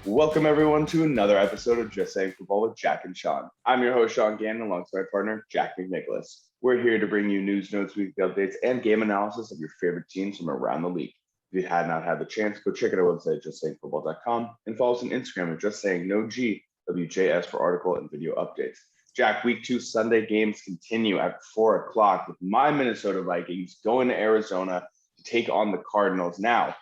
Welcome, everyone, to another episode of Just Saying Football with Jack and Sean. I'm your host, Sean Gannon, alongside my partner, Jack McNicholas. We're here to bring you news, notes, weekly updates, and game analysis of your favorite teams from around the league. If you had not had the chance, go check out our website, justsayingfootball.com, and follow us on Instagram at Just Saying No G, WJS for article and video updates. Jack, week 2 Sunday games continue at 4 o'clock with my Minnesota Vikings going to Arizona to take on the Cardinals. Now,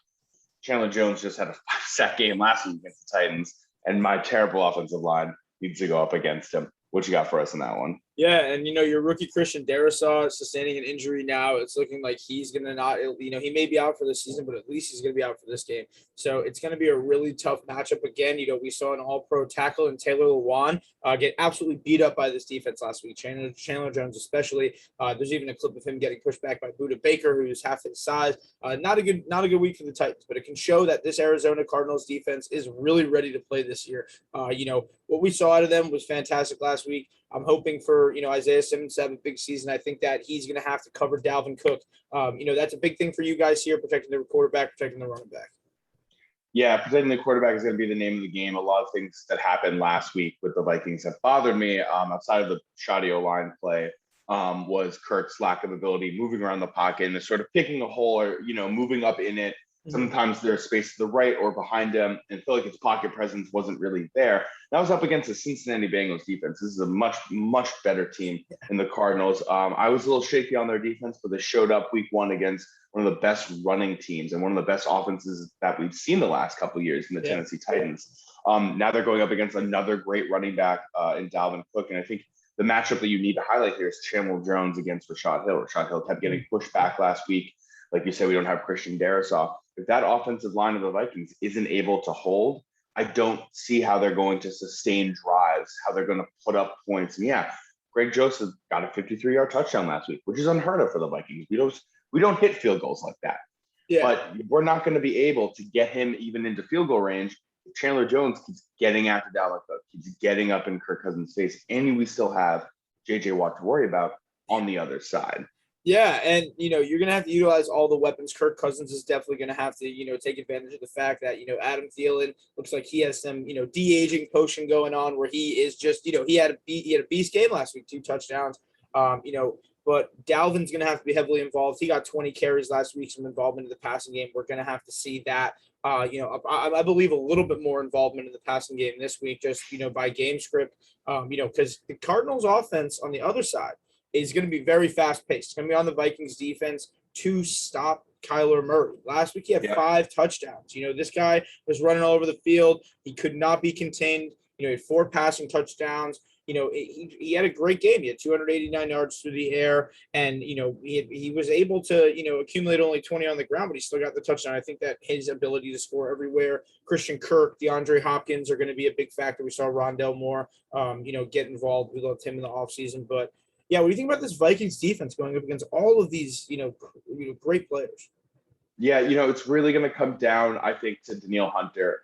Chandler Jones just had a 5-sack game last week against the Titans, and my terrible offensive line needs to go up against him. What you got for us in that one? Yeah, and your rookie Christian Darrisaw sustaining an injury now. It's looking like he's going to not, he may be out for the season, but at least he's going to be out for this game. So it's going to be a really tough matchup again. We saw an all-pro tackle in Taylor Lewan get absolutely beat up by this defense last week. Chandler Jones especially. There's even a clip of him getting pushed back by Budda Baker, who's half his size. Not a good week for the Titans, but it can show that this Arizona Cardinals defense is really ready to play this year. What we saw out of them was fantastic last week. I'm hoping for, Isaiah Simmons to have a big season. I think that he's going to have to cover Dalvin Cook. That's a big thing for you guys here, protecting the quarterback, protecting the running back. Yeah, protecting the quarterback is going to be the name of the game. A lot of things that happened last week with the Vikings have bothered me outside of the shoddy O-line play was Kirk's lack of ability moving around the pocket and sort of picking a hole or, moving up in it. Sometimes there's space to the right or behind him and feel like his pocket presence wasn't really there. That was up against the Cincinnati Bengals defense. This is a much, much better team than the Cardinals. I was a little shaky on their defense, but they showed up week 1 against one of the best running teams and one of the best offenses that we've seen the last couple of years in the Tennessee Titans. Now they're going up against another great running back in Dalvin Cook. And I think the matchup that you need to highlight here is Chandler Jones against Rashad Hill. Rashad Hill kept getting pushed back last week. Like you said, we don't have Christian Darrisaw. If that offensive line of the Vikings isn't able to hold, I don't see how they're going to sustain drives, how they're going to put up points. And yeah, Greg Joseph got a 53-yard touchdown last week, which is unheard of for the Vikings. We don't hit field goals like that. Yeah. But we're not going to be able to get him even into field goal range if Chandler Jones keeps getting after Dalvin Cook, keeps getting up in Kirk Cousins' face, and we still have J.J. Watt to worry about on the other side. Yeah, and you're going to have to utilize all the weapons. Kirk Cousins is definitely going to have to take advantage of the fact that Adam Thielen looks like he has some de-aging potion going on where he is just he had a beast game last week, 2 touchdowns. But Dalvin's going to have to be heavily involved. He got 20 carries last week, some involvement in the passing game. We're going to have to see that. I believe a little bit more involvement in the passing game this week, just by game script. Because the Cardinals' offense on the other side is going to be very fast-paced. It's going to be on the Vikings defense to stop Kyler Murray. Last week, he had 5 touchdowns. This guy was running all over the field. He could not be contained. He had 4 passing touchdowns. He had a great game. He had 289 yards through the air, and, he was able to, accumulate only 20 on the ground, but he still got the touchdown. I think that his ability to score everywhere, Christian Kirk, DeAndre Hopkins are going to be a big factor. We saw Rondell Moore, get involved. We loved him in the offseason, but yeah, what do you think about this Vikings defense going up against all of these, great players? Yeah, it's really going to come down, I think, to Danielle Hunter.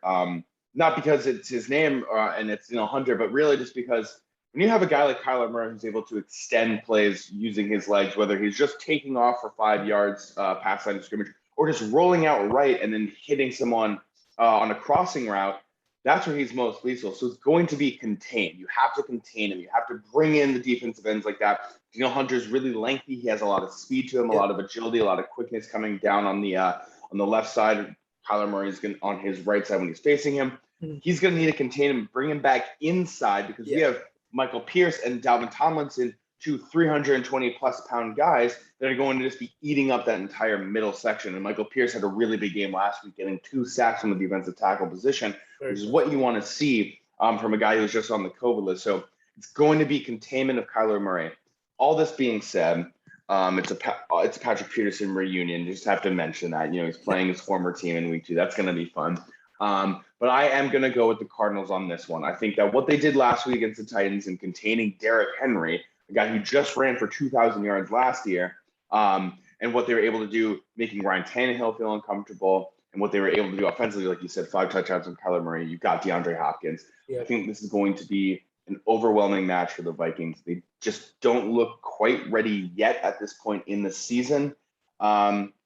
Not because it's his name and it's Danielle Hunter, but really just because when you have a guy like Kyler Murray who's able to extend plays using his legs, whether he's just taking off for 5 yards past line of scrimmage or just rolling out right and then hitting someone on a crossing route, that's where he's most lethal. So it's going to be contained. You have to contain him. You have to bring in the defensive ends like that. Hunter's really lengthy. He has a lot of speed to him, a lot of agility, a lot of quickness coming down on the left side. Kyler Murray's on his right side when he's facing him. He's going to need to contain him, bring him back inside because we have Michael Pierce and Dalvin Tomlinson, 2 320-plus pound guys that are going to just be eating up that entire middle section. And Michael Pierce had a really big game last week, getting 2 sacks from the defensive tackle position, which is what you want to see from a guy who's just on the COVID list. So it's going to be containment of Kyler Murray. All this being said, it's a Patrick Peterson reunion. Just have to mention that. He's playing his former team in week 2. That's going to be fun. But I am going to go with the Cardinals on this one. I think that what they did last week against the Titans in containing Derrick Henry, a guy who just ran for 2,000 yards last year, and what they were able to do, making Ryan Tannehill feel uncomfortable, and what they were able to do offensively, like you said, 5 touchdowns from Kyler Murray. You got DeAndre Hopkins. Yeah. I think this is going to be an overwhelming match for the Vikings. They just don't look quite ready yet at this point in the season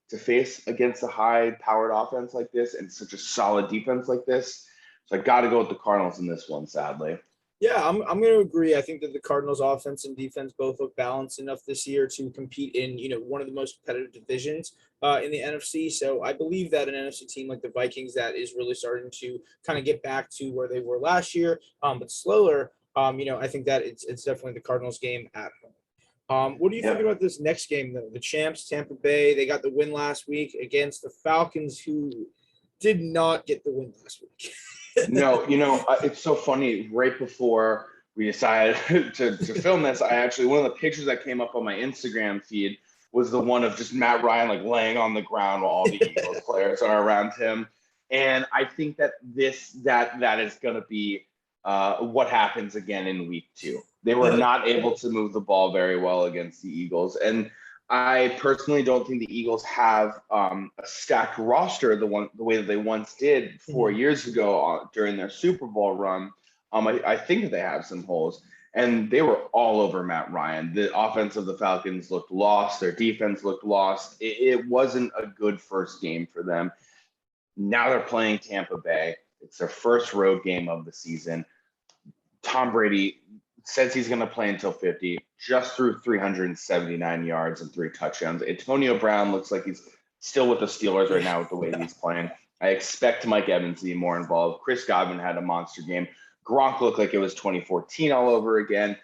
to face against a high-powered offense like this and such a solid defense like this. So I got to go with the Cardinals in this one, sadly. Yeah, I'm going to agree. I think that the Cardinals' offense and defense both look balanced enough this year to compete in one of the most competitive divisions in the NFC. So I believe that an NFC team like the Vikings that is really starting to kind of get back to where they were last year, but slower. I think that it's definitely the Cardinals game at home. What do you think Yeah. about this next game though? The champs, Tampa Bay, they got the win last week against the Falcons, who did not get the win last week. No, it's so funny. Right before we decided to film this, one of the pictures that came up on my Instagram feed was the one of just Matt Ryan like laying on the ground while all the Eagles players are around him. And I think that that is going to be what happens again in week 2. They were not able to move the ball very well against the Eagles. And I personally don't think the Eagles have a stacked roster the way that they once did 4 years ago during their Super Bowl run. I think that they have some holes, and they were all over Matt Ryan. The offense of the Falcons looked lost. Their defense looked lost. It wasn't a good first game for them. Now they're playing Tampa Bay. It's their first road game of the season. Tom Brady says he's going to play until 50, just threw 379 yards and 3 touchdowns. Antonio Brown looks like he's still with the Steelers right now with the way he's playing. I expect Mike Evans to be more involved. Chris Godwin had a monster game. Gronk looked like it was 2014 all over again.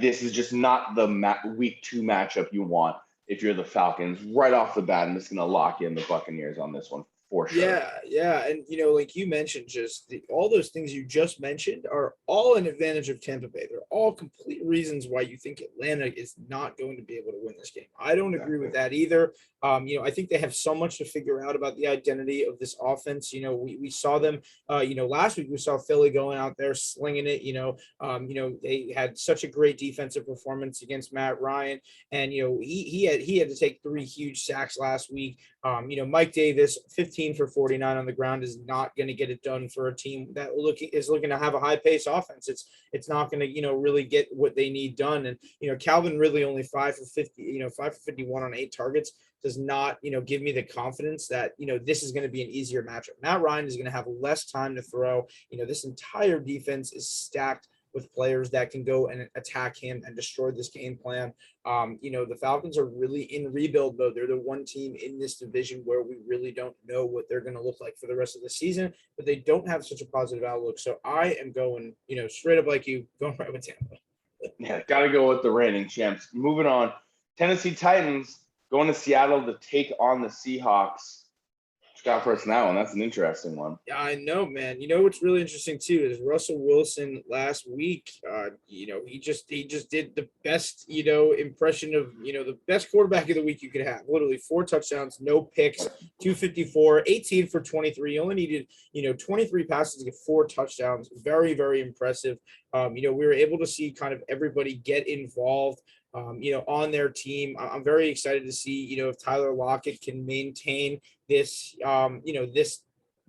This is just not the week 2 matchup you want if you're the Falcons. Right off the bat, I'm just going to lock in the Buccaneers on this one. For sure. Yeah. And, like you mentioned, just all those things you just mentioned are all an advantage of Tampa Bay. They're all complete reasons why you think Atlanta is not going to be able to win this game. I don't agree with that either. I think they have so much to figure out about the identity of this offense. We saw them, last week we saw Philly going out there slinging it. They had such a great defensive performance against Matt Ryan. And, he had to take 3 huge sacks last week. Mike Davis, 15 for 49 on the ground is not going to get it done for a team that is looking to have a high pace offense. It's not going to, really get what they need done. And, Calvin Ridley only 5 for 50, 5 for 51 on 8 targets does not, give me the confidence that, this is going to be an easier matchup. Matt Ryan is going to have less time to throw. This entire defense is stacked with players that can go and attack him and destroy this game plan. The Falcons are really in rebuild mode. They're the one team in this division where we really don't know what they're going to look like for the rest of the season, but they don't have such a positive outlook. So I am going, straight up like you, going right with Tampa. Yeah, got to go with the reigning champs. Moving on, Tennessee Titans going to Seattle to take on the Seahawks. Got for us now, and that's an interesting one. Yeah, I know, man. What's really interesting too is Russell Wilson last week. He just did the best, impression of the best quarterback of the week you could have. Literally 4 touchdowns, no picks, 254, 18 for 23. He only needed 23 passes to get 4 touchdowns. Very, very impressive. We were able to see kind of everybody get involved. On their team. I'm very excited to see, if Tyler Lockett can maintain this, this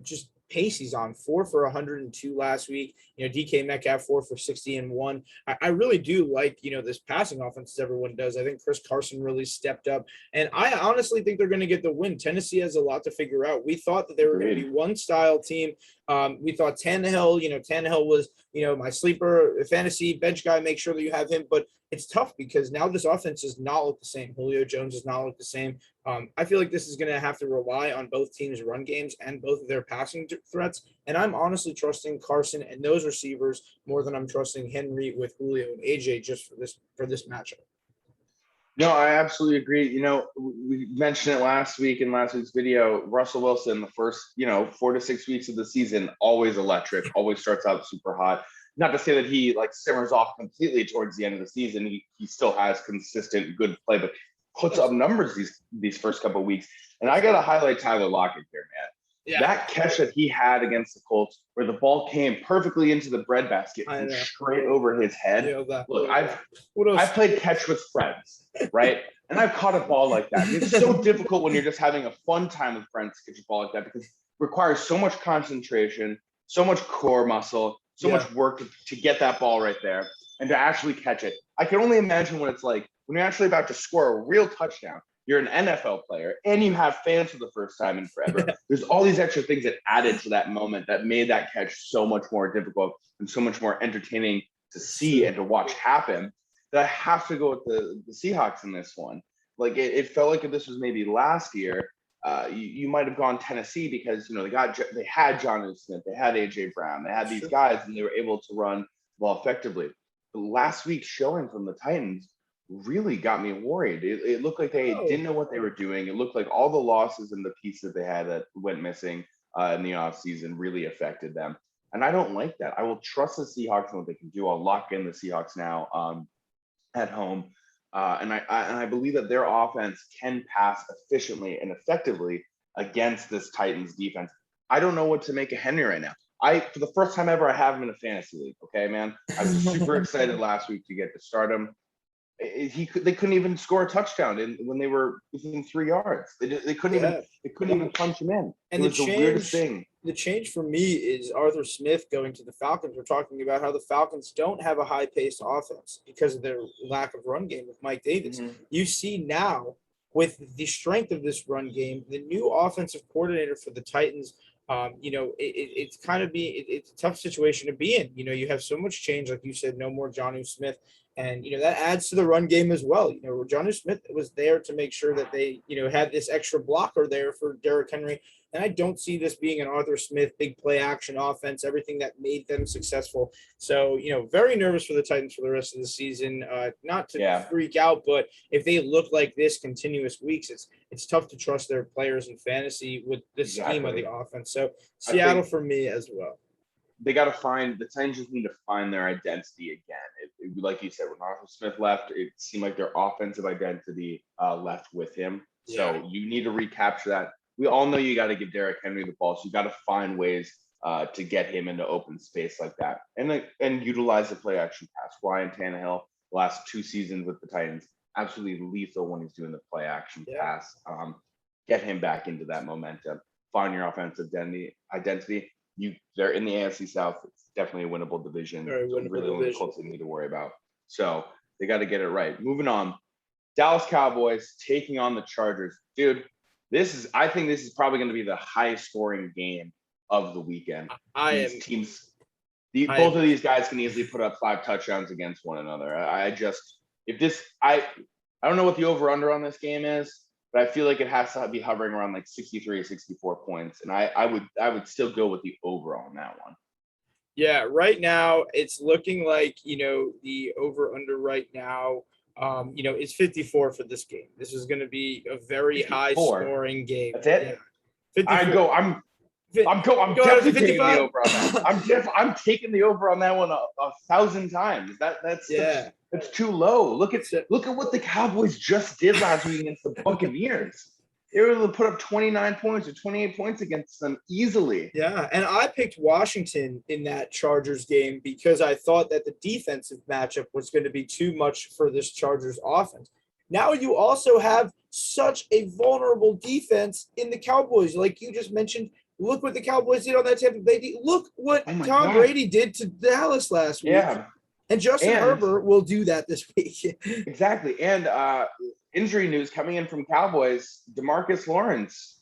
just pace he's on. 4 for 102 last week. DK Metcalf 4 for 60 and 1. I really do like, this passing offense as everyone does. I think Chris Carson really stepped up, and I honestly think they're going to get the win. Tennessee has a lot to figure out. We thought that they were going to be one style team. We thought Tannehill, Tannehill was, my sleeper fantasy bench guy. Make sure that you have him, but it's tough because now this offense does not look the same. Julio Jones does not look the same. I feel like this is going to have to rely on both teams' run games and both of their passing threats. And I'm honestly trusting Carson and those receivers more than I'm trusting Henry with Julio and AJ just for this matchup. No, I absolutely agree. We mentioned it last week in last week's video. Russell Wilson, the first, 4 to 6 weeks of the season, always electric, always starts out super hot. Not to say that he simmers off completely towards the end of the season. He still has consistent good play, but puts up numbers these first couple of weeks. And I got to highlight Tyler Lockett here, man. Yeah. That catch that he had against the Colts, where the ball came perfectly into the breadbasket and straight over his head. Yeah, look, I've played catch with friends, right? And I've caught a ball like that. It's so difficult when you're just having a fun time with friends to catch a ball like that because it requires so much concentration, so much core muscle, so much work to get that ball right there and to actually catch it. I can only imagine what it's like when you're actually about to score a real touchdown. you're an NFL player, and you have fans for the first time in forever. There's all these extra things that added to that moment that made that catch so much more difficult and so much more entertaining to see and to watch happen, that I have to go with the Seahawks in this one. Like it felt like if this was maybe last year, you might have gone Tennessee because they had Jonnu Smith, they had AJ Brown, they had these guys, and they were able to run well effectively. But last week's showing from the Titans really got me worried. It looked like they didn't know what they were doing. It looked like all the losses and the pieces they had that went missing in the offseason really affected them. And I don't like that. I will trust the Seahawks and what they can do. I'll lock in the Seahawks now at home. And I believe that their offense can pass efficiently and effectively against this Titans defense. I don't know what to make of Henry right now. For the first time ever, I have him in a fantasy league. Okay, man. I was super excited last week to get to start him. They couldn't even score a touchdown when they were within 3 yards. They couldn't even punch him in. And it was the weirdest thing. The change for me is Arthur Smith going to the Falcons. We're talking about how the Falcons don't have a high-paced offense because of their lack of run game with Mike Davis. Mm-hmm. You see now with the strength of this run game, the new offensive coordinator for the Titans. It's a tough situation to be in. You have so much change, like you said, no more Jonnu Smith. And, that adds to the run game as well. Jonnu Smith was there to make sure that they, had this extra blocker there for Derrick Henry. And I don't see this being an Arthur Smith big play action offense, everything that made them successful. So, very nervous for the Titans for the rest of the season. Not to freak out, but if they look like this continuous weeks, it's tough to trust their players in fantasy with the scheme of the offense. So Seattle for me as well. The Titans just need to find their identity again. Like you said, when Arthur Smith left, it seemed like their offensive identity left with him. So you need to recapture that. We all know you got to give Derrick Henry the ball. So you got to find ways to get him into open space like that, and utilize the play action pass. Ryan Tannehill, the last 2 seasons with the Titans, absolutely lethal when he's doing the play action pass. Get him back into that momentum. Find your offensive identity. They're in the AFC South. It's definitely a winnable division. Really only Colts they need to worry about. So they got to get it right. Moving on, Dallas Cowboys taking on the Chargers. Dude, I think this is probably going to be the highest scoring game of the weekend. Both of these guys can easily put up 5 touchdowns against one another. I don't know what the over under on this game is, but I feel like it has to be hovering around like 63 or 64 points. And I would still go with the over on that one. Yeah, right now it's looking like, the over under right now, it's 54 for this game. This is going to be a very 54. High scoring game. That's it. Yeah. I'm definitely taking the over on that. I'm taking the over on that one 1,000 times. That's too low. Look at what the Cowboys just did last week against the Buccaneers. They were able to put up 29 points or 28 points against them easily. Yeah, and I picked Washington in that Chargers game because I thought that the defensive matchup was going to be too much for this Chargers offense. Now you also have such a vulnerable defense in the Cowboys. Like you just mentioned, look what the Cowboys did on that Tampa Bay. Look what Tom Brady did to Dallas last week. Yeah. And Justin Herbert will do that this week. Exactly. And injury news coming in from Cowboys, DeMarcus Lawrence,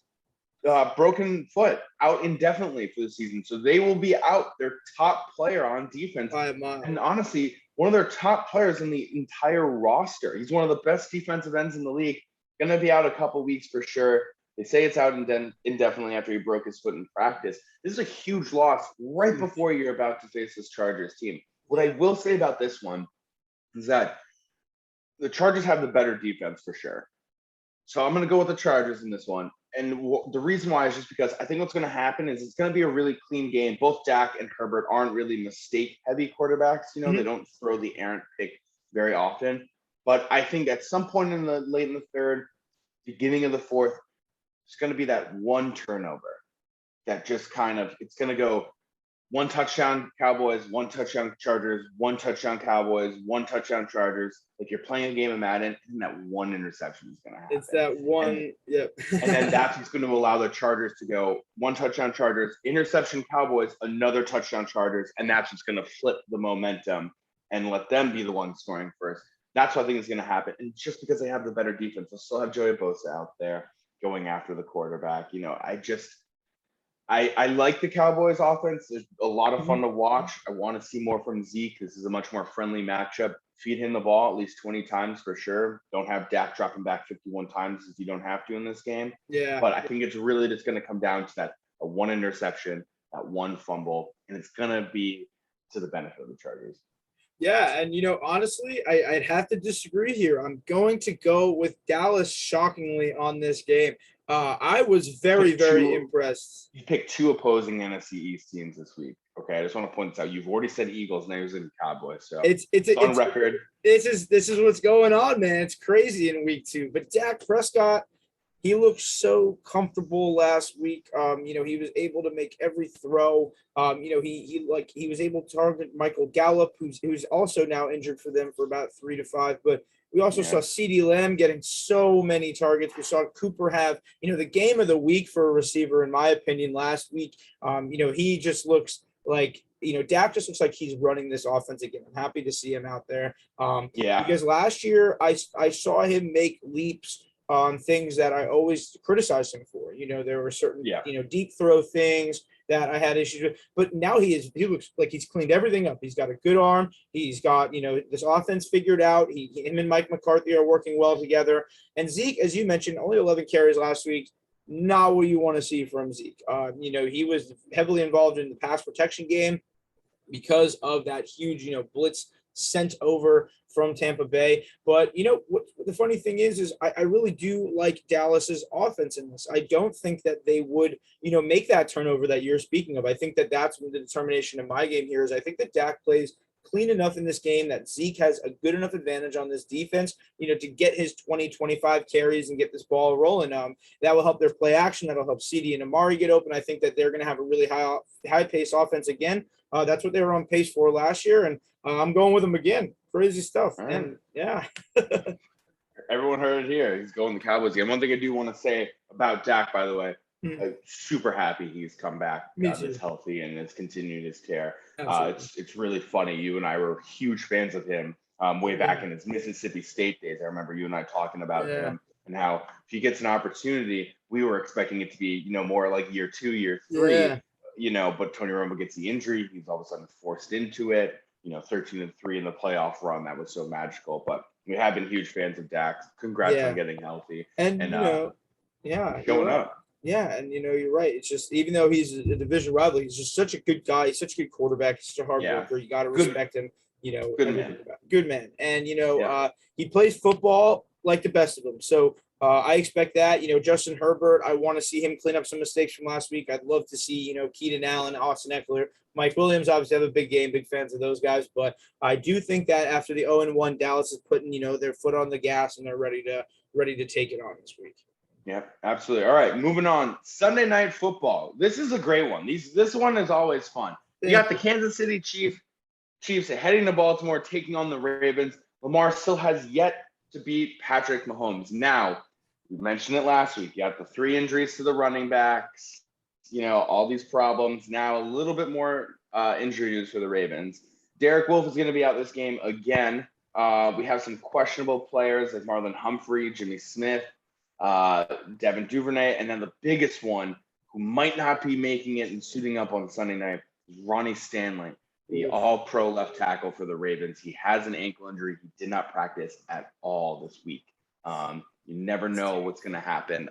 broken foot, out indefinitely for the season. So they will be out their top player on defense. And honestly, one of their top players in the entire roster. He's one of the best defensive ends in the league. Going to be out a couple weeks for sure. They say it's out indefinitely after he broke his foot in practice. This is a huge loss right before you're about to face this Chargers team. What I will say about this one is that the Chargers have the better defense for sure. So I'm going to go with the Chargers in this one. And the reason why is just because I think what's going to happen is it's going to be a really clean game. Both Dak and Herbert aren't really mistake-heavy quarterbacks. They don't throw the errant pick very often. But I think at some point late in the third, beginning of the fourth, it's going to be that one turnover that just it's going to go 1 touchdown Cowboys, 1 touchdown Chargers, 1 touchdown Cowboys, 1 touchdown Chargers. Like you're playing a game of Madden, and that one interception is going to happen. It's that one, And then that's what's going to allow the Chargers to go 1 touchdown Chargers, interception Cowboys, another touchdown Chargers, and that's what's going to flip the momentum and let them be the ones scoring first. That's what I think is going to happen. And just because they have the better defense, they'll still have Joey Bosa out there going after the quarterback. I like the Cowboys offense. There's a lot of fun to watch. I want to see more from Zeke. This is a much more friendly matchup. Feed him the ball at least 20 times for sure. Don't have Dak dropping back 51 times if you don't have to in this game. Yeah. But I think it's really just going to come down to that one interception, that one fumble, and it's going to be to the benefit of the Chargers. Yeah, and honestly, I'd have to disagree here. I'm going to go with Dallas shockingly on this game. I was very impressed. You picked two opposing NFC East teams this week. Okay, I just want to point this out. You've already said Eagles, now you're saying Cowboys. So it's on record. This is what's going on, man. It's crazy in week 2. But Dak Prescott, he looked so comfortable last week. He was able to make every throw. He was able to target Michael Gallup, who's also now injured for them for about 3 to 5. But we also saw CeeDee Lamb getting so many targets. We saw Cooper have, the game of the week for a receiver, in my opinion, last week. He just looks like, Dak just looks like he's running this offense again. I'm happy to see him out there. Because last year I saw him make leaps on things that I always criticized him for. There were certain, deep throw things that I had issues with, but now he looks like he's cleaned everything up. He's got a good arm. He's got, this offense figured out. Him and Mike McCarthy are working well together. And Zeke, as you mentioned, only 11 carries last week. Not what you want to see from Zeke. He was heavily involved in the pass protection game because of that huge, blitz sent over from Tampa Bay. But, what the funny thing is I really do like Dallas's offense in this. I don't think that they would, make that turnover that you're speaking of. I think that that's the determination in my game here is I think that Dak plays clean enough in this game that Zeke has a good enough advantage on this defense, to get his 20, 25 carries and get this ball rolling. That will help their play action. That'll help CD and Amari get open. I think that they're going to have a really high pace offense again. That's what they were on pace for last year. And I'm going with them again. Crazy stuff. Right. And yeah. Everyone heard it here. He's going the Cowboys again. One thing I do want to say about Dak, by the way, I'm super happy he's come back. Is healthy and has continued his tear. It's really funny. You and I were huge fans of him way back in his Mississippi State days. I remember you and I talking about him and how if he gets an opportunity, we were expecting it to be, more like year 2, year 3. But Tony Romo gets the injury. He's all of a sudden forced into it. 13-3 in the playoff run. That was so magical. But we have been huge fans of Dak. Congrats on getting healthy and showing up. Yeah, and you're right. It's just even though he's a division rival, he's just such a good guy. He's such a good quarterback. He's such a hard worker. You got to respect him. Good man. And he plays football like the best of them. So I expect that. Justin Herbert. I want to see him clean up some mistakes from last week. I'd love to see Keenan Allen, Austin Eckler, Mike Williams. Obviously have a big game. Big fans of those guys. But I do think that after the 0-1, Dallas is putting their foot on the gas and they're ready to take it on this week. Yeah, absolutely. All right, moving on. Sunday Night Football. This is a great one. This one is always fun. You got the Kansas City Chiefs heading to Baltimore, taking on the Ravens. Lamar still has yet to beat Patrick Mahomes. Now, we mentioned it last week. You got the 3 injuries to the running backs, all these problems. Now, a little bit more injury news for the Ravens. Derek Wolfe is going to be out this game again. We have some questionable players like Marlon Humphrey, Jimmy Smith, Devin Duvernay, and then the biggest one who might not be making it and suiting up on Sunday night is Ronnie Stanley, the all-pro left tackle for the Ravens. He has an ankle injury. He did not practice at all this week. You never know what's going to happen.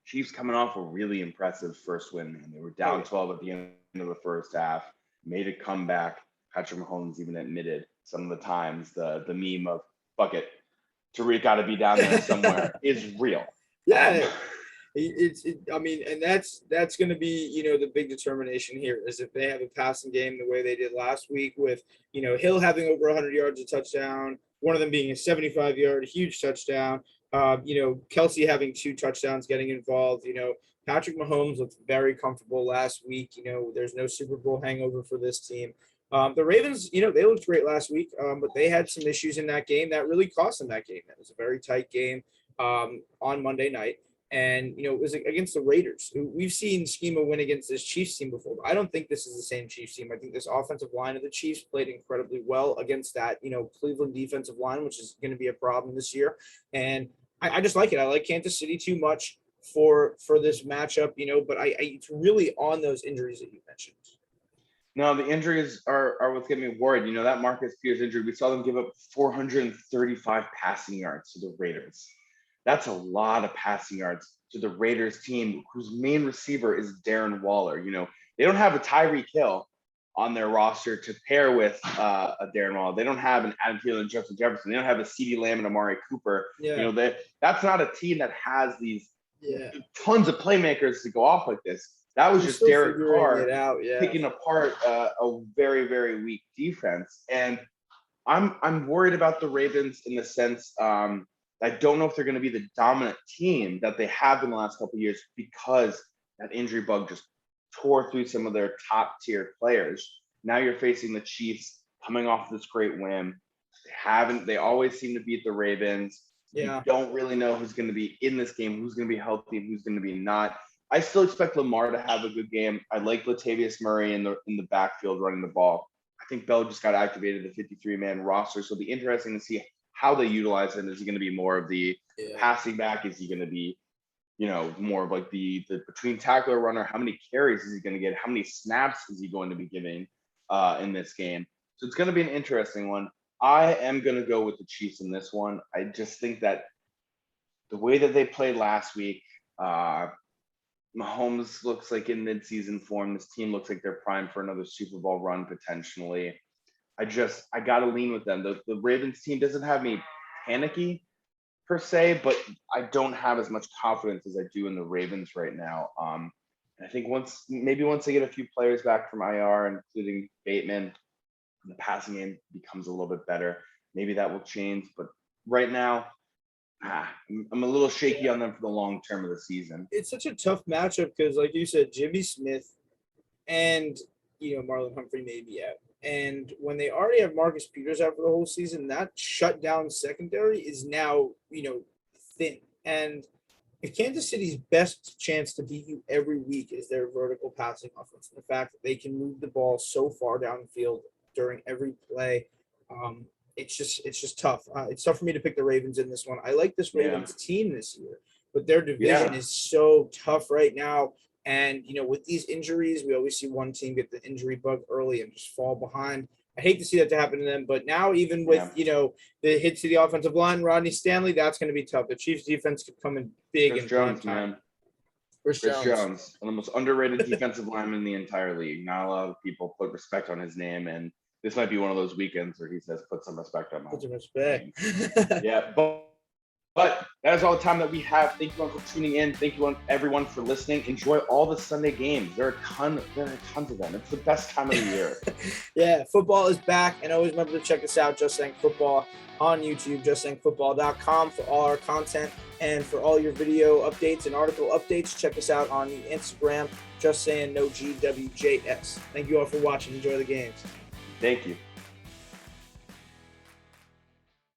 Chiefs coming off a really impressive first win, and they were down 12 at the end of the first half, made a comeback. Patrick Mahomes even admitted some of the times the meme of "fuck it, Tariq got to be down there somewhere" is real. Yeah, and that's going to be the big determination here is if they have a passing game the way they did last week with Hill having over 100 yards, a touchdown, one of them being a 75-yard huge touchdown. Kelsey having 2 touchdowns, getting involved. Patrick Mahomes looked very comfortable last week. There's no Super Bowl hangover for this team. The Ravens, they looked great last week, but they had some issues in that game that really cost them that game. That was a very tight game on Monday night. And, it was against the Raiders. We've seen Schema win against this Chiefs team before, but I don't think this is the same Chiefs team. I think this offensive line of the Chiefs played incredibly well against that, Cleveland defensive line, which is going to be a problem this year. And I just like it. I like Kansas City too much for this matchup, but it's really on those injuries that you mentioned. No, the injuries are what's getting me worried. That Marcus Peters injury, we saw them give up 435 passing yards to the Raiders. That's a lot of passing yards to the Raiders team, whose main receiver is Darren Waller. They don't have a Tyreek Hill on their roster to pair with a Darren Waller. They don't have an Adam Thielen and Justin Jefferson. They don't have a CeeDee Lamb and Amari Cooper. Yeah. That's not a team that has these tons of playmakers to go off like this. That was just Derek Carr picking apart a very, very weak defense. And I'm worried about the Ravens in the sense I don't know if they're going to be the dominant team that they have in the last couple of years, because that injury bug just tore through some of their top tier players. Now you're facing the Chiefs coming off this great win. They always seem to beat the Ravens. Yeah. You don't really know who's going to be in this game, who's going to be healthy, and who's going to be not. I still expect Lamar to have a good game. I like Latavius Murray in the backfield running the ball. I think Bell just got activated the 53-man roster, so it'll be interesting to see how they utilize him. Is he going to be more of the passing back? Is he going to be, more of like the between tackler runner? How many carries is he going to get? How many snaps is he going to be giving in this game? So it's going to be an interesting one. I am going to go with the Chiefs in this one. I just think that the way that they played last week, Mahomes looks like in midseason form. This team looks like they're primed for another Super Bowl run potentially. I got to lean with them. The Ravens team doesn't have me panicky per se, but I don't have as much confidence as I do in the Ravens right now. I think once they get a few players back from IR, including Bateman, the passing game becomes a little bit better. Maybe that will change, but right now, I'm a little shaky on them for the long term of the season. It's such a tough matchup because, like you said, Jimmy Smith and Marlon Humphrey may be out. And when they already have Marcus Peters out for the whole season, that shutdown secondary is now, thin. And if Kansas City's best chance to beat you every week is their vertical passing offense, and the fact that they can move the ball so far downfield during every play, it's just tough. It's tough for me to pick the Ravens in this one. I like this Ravens team this year, but their division is so tough right now. And, with these injuries, we always see one team get the injury bug early and just fall behind. I hate to see that to happen to them, but now even with, the hits to the offensive line, Rodney Stanley, that's going to be tough. The Chiefs defense could come in big. Chris Jones, man. Chris Jones, one of the most underrated defensive linemen in the entire league. Not a lot of people put respect on his name, and this might be one of those weekends where he says, put some respect on my name. Put some respect. Yeah, but that is all the time that we have. Thank you all for tuning in. Thank you everyone for listening. Enjoy all the Sunday games. There are tons of them. It's the best time of the year. Yeah, football is back. And always remember to check us out, Just Saying Football, on YouTube, justsayingfootball.com for all our content and for all your video updates and article updates. Check us out on the Instagram, Just Saying No GWJS. Thank you all for watching. Enjoy the games. Thank you.